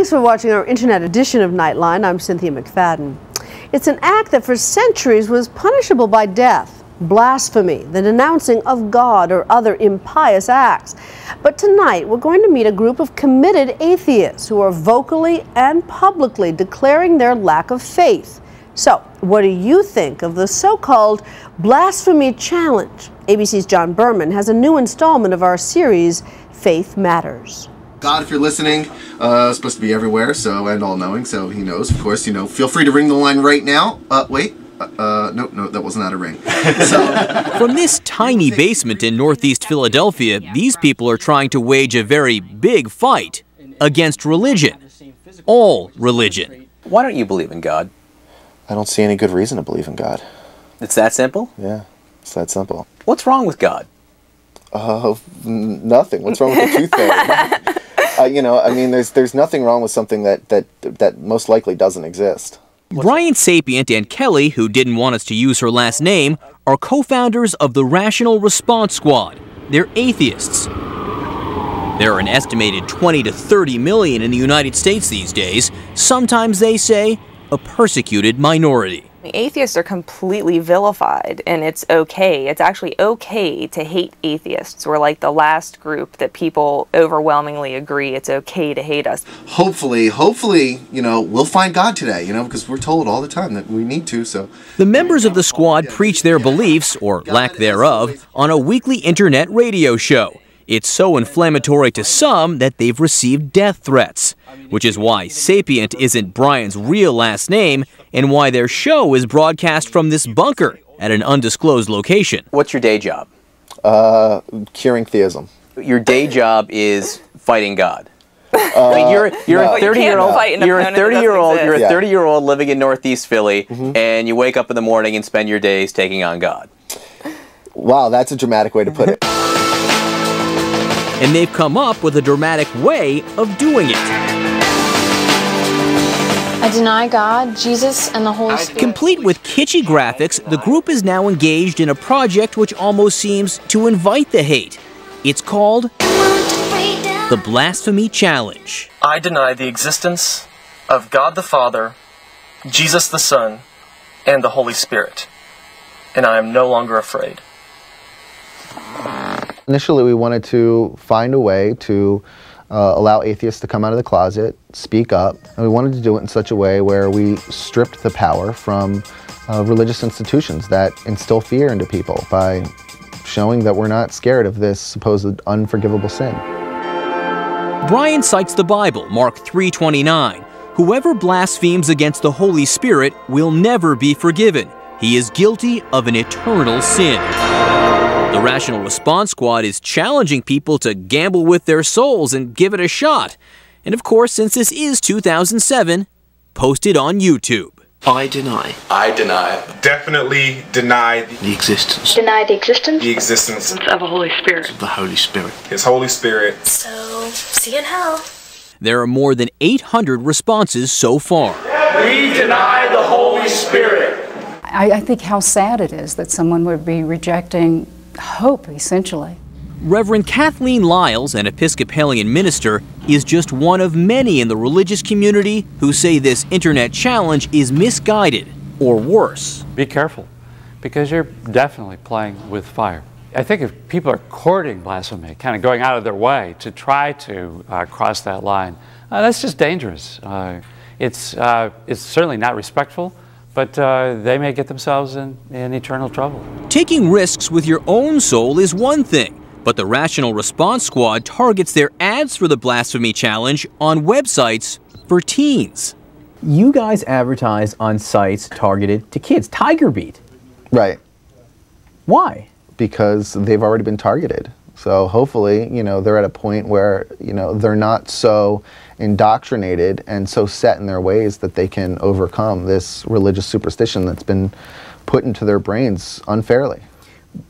Thanks for watching our internet edition of Nightline. I'm Cynthia McFadden. It's an act that for centuries was punishable by death. Blasphemy, the denouncing of God or other impious acts. But tonight we're going to meet a group of committed atheists who are vocally and publicly declaring their lack of faith. So, what do you think of the so-called blasphemy challenge? ABC's John Berman has a new installment of our series, Faith Matters. God, if you're listening, supposed to be everywhere, so, and all-knowing, so he knows, of course, feel free to ring the line right now. No, that was not a ring. From this tiny basement in Northeast Philadelphia, these people are trying to wage a very big fight against religion. All religion. Why don't you believe in God? I don't see any good reason to believe in God. It's that simple? Yeah, it's that simple. What's wrong with God? Nothing. What's wrong with the tooth fairy? There's nothing wrong with something that most likely doesn't exist. Brian Sapient and Kelly, who didn't want us to use her last name, are co-founders of the Rational Response Squad. They're atheists. There are an estimated 20 to 30 million in the United States these days. Sometimes they say a persecuted minority. Atheists are completely vilified, and it's okay. It's actually okay to hate atheists. We're like the last group that people overwhelmingly agree it's okay to hate us. Hopefully, we'll find God today, because we're told all the time that we need to, so. The members of the squad preach their beliefs, or lack thereof, on a weekly internet radio show. It's so inflammatory to some that they've received death threats, which is why Sapient isn't Brian's real last name and why their show is broadcast from this bunker at an undisclosed location. What's your day job? Curing theism. Your day job is fighting God. You're a 30-year-old living in Northeast Philly, and you wake up in the morning and spend your days taking on God. Wow, that's a dramatic way to put it. And they've come up with a dramatic way of doing it. I deny God, Jesus, and the Holy Spirit. Complete with kitschy graphics, the group is now engaged in a project which almost seems to invite the hate. It's called the Blasphemy Challenge. I deny the existence of God the Father, Jesus the Son, and the Holy Spirit, and I am no longer afraid. Initially, we wanted to find a way to allow atheists to come out of the closet, speak up, and we wanted to do it in such a way where we stripped the power from religious institutions that instill fear into people by showing that we're not scared of this supposed unforgivable sin. Brian cites the Bible, Mark 3:29. Whoever blasphemes against the Holy Spirit will never be forgiven. He is guilty of an eternal sin. The Rational Response Squad is challenging people to gamble with their souls and give it a shot. And of course, since this is 2007, post it on YouTube. I deny. I deny. Definitely deny the existence. Deny the existence? The existence of a Holy Spirit. Of the Holy Spirit. His Holy Spirit. So, see you in hell. There are more than 800 responses so far. We deny the Holy Spirit. I think how sad it is that someone would be rejecting hope, essentially. Reverend Kathleen Lyles, an Episcopalian minister, is just one of many in the religious community who say this internet challenge is misguided, or worse. Be careful, because you're definitely playing with fire. I think if people are courting blasphemy, kind of going out of their way to try to cross that line, that's just dangerous. It's certainly not respectful, but they may get themselves in eternal trouble. Taking risks with your own soul is one thing, but the Rational Response Squad targets their ads for the Blasphemy Challenge on websites for teens. You guys advertise on sites targeted to kids. Tiger Beat. Right. Why? Because they've already been targeted. So hopefully, they're at a point where, they're not so indoctrinated and so set in their ways that they can overcome this religious superstition that's been put into their brains unfairly.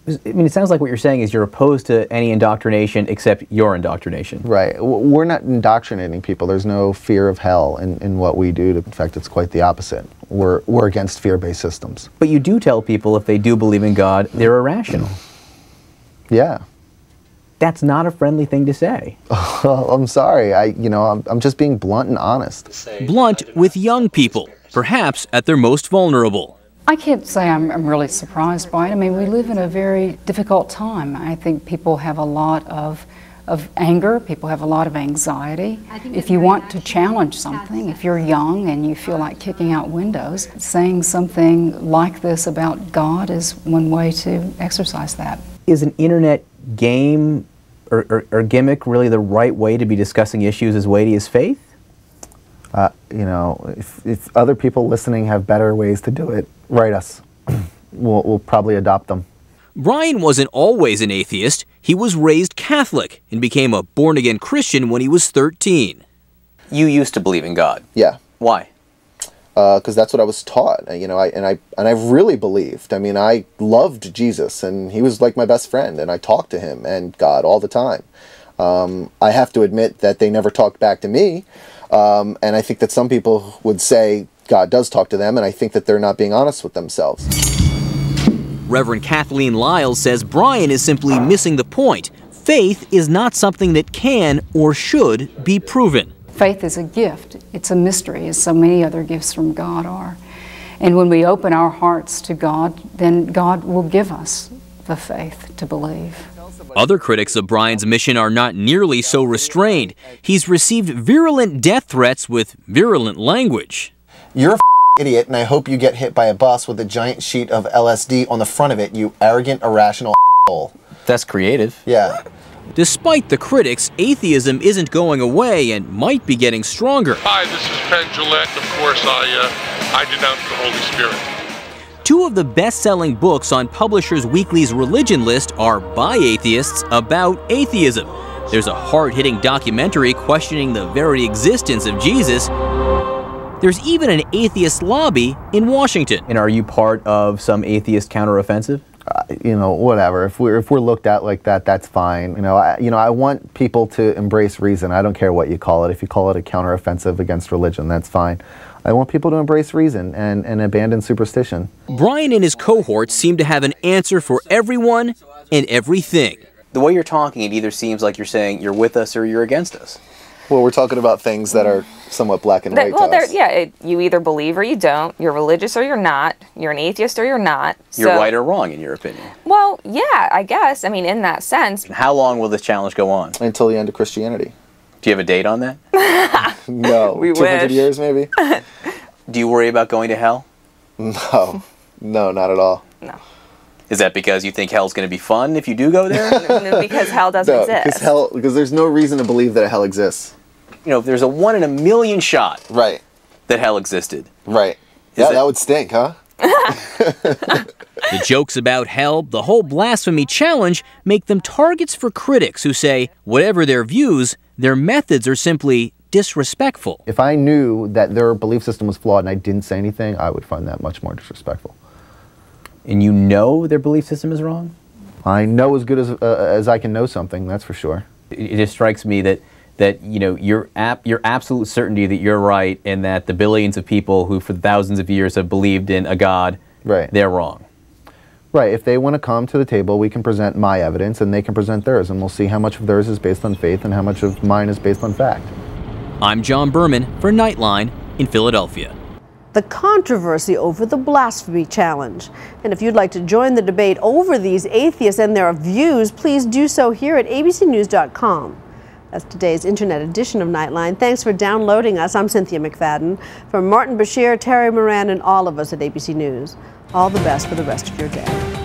I mean, it sounds like what you're saying is you're opposed to any indoctrination except your indoctrination. Right. We're not indoctrinating people. There's no fear of hell in what we do. In fact, it's quite the opposite. We're against fear-based systems. But you do tell people if they do believe in God, they're irrational. Yeah. that's not a friendly thing to say. Well, I'm sorry. I'm just being blunt and honest. Blunt with young people, perhaps at their most vulnerable. I can't say I'm really surprised by it. I mean, we live in a very difficult time. I think people have a lot of anger, people have a lot of anxiety. If you want to challenge something, if you're young and you feel like kicking out windows, saying something like this about God is one way to exercise that. Is an internet game or gimmick really the right way to be discussing issues as weighty as faith? If other people listening have better ways to do it, write us. We'll probably adopt them. Brian wasn't always an atheist. He was raised Catholic and became a born-again Christian when he was 13. You used to believe in God. Yeah. Why? Because that's what I was taught. And I really believed. I mean, I loved Jesus, and he was like my best friend, and I talked to him and God all the time. I have to admit that they never talked back to me, and I think that some people would say God does talk to them, and I think that they're not being honest with themselves. Reverend Kathleen Lyles says Brian is simply missing the point. Faith is not something that can or should be proven. Faith is a gift. It's a mystery, as so many other gifts from God are. And when we open our hearts to God, then God will give us the faith to believe. Other critics of Brian's mission are not nearly so restrained. He's received virulent death threats with virulent language. You're a idiot, and I hope you get hit by a bus with a giant sheet of LSD on the front of it, you arrogant, irrational asshole. That's creative. Yeah. Despite the critics, atheism isn't going away and might be getting stronger. Hi, this is Penn Jillette. Of course, I denounce the Holy Spirit. Two of the best-selling books on Publishers Weekly's religion list are by atheists about atheism. There's a hard-hitting documentary questioning the very existence of Jesus. There's even an atheist lobby in Washington. And are you part of some atheist counteroffensive? Whatever. If we're looked at like that, that's fine. I want people to embrace reason. I don't care what you call it. If you call it a counteroffensive against religion, that's fine. I want people to embrace reason and abandon superstition. Brian and his cohorts seem to have an answer for everyone and everything. The way you're talking, it either seems like you're saying you're with us or you're against us. Well, we're talking about things that are somewhat black and white to us. Yeah, you either believe or you don't. You're religious or you're not. You're an atheist or you're not. You're right or wrong, in your opinion. Well, yeah, I guess. I mean, in that sense. How long will this challenge go on? Until the end of Christianity. Do you have a date on that? No. We 200 wish. years, maybe? Do you worry about going to hell? No. No, not at all. No. Is that because you think hell's going to be fun if you do go there? No, because hell doesn't exist. Because there's no reason to believe that hell exists. If there's a 1 in a million shot that hell existed. Right. Yeah, that would stink, huh? The jokes about hell, the whole blasphemy challenge, make them targets for critics who say, whatever their views, their methods are simply disrespectful. If I knew that their belief system was flawed and I didn't say anything, I would find that much more disrespectful. And you know their belief system is wrong? I know as good as I can know something, that's for sure. It just strikes me that your absolute certainty that you're right and that the billions of people who for thousands of years have believed in a God, they're wrong. Right. If they want to come to the table, we can present my evidence and they can present theirs, and we'll see how much of theirs is based on faith and how much of mine is based on fact. I'm John Berman for Nightline in Philadelphia. The controversy over the blasphemy challenge. And if you'd like to join the debate over these atheists and their views, please do so here at abcnews.com. That's today's internet edition of Nightline. Thanks for downloading us. I'm Cynthia McFadden. For Martin Bashir, Terry Moran, and all of us at ABC News, all the best for the rest of your day.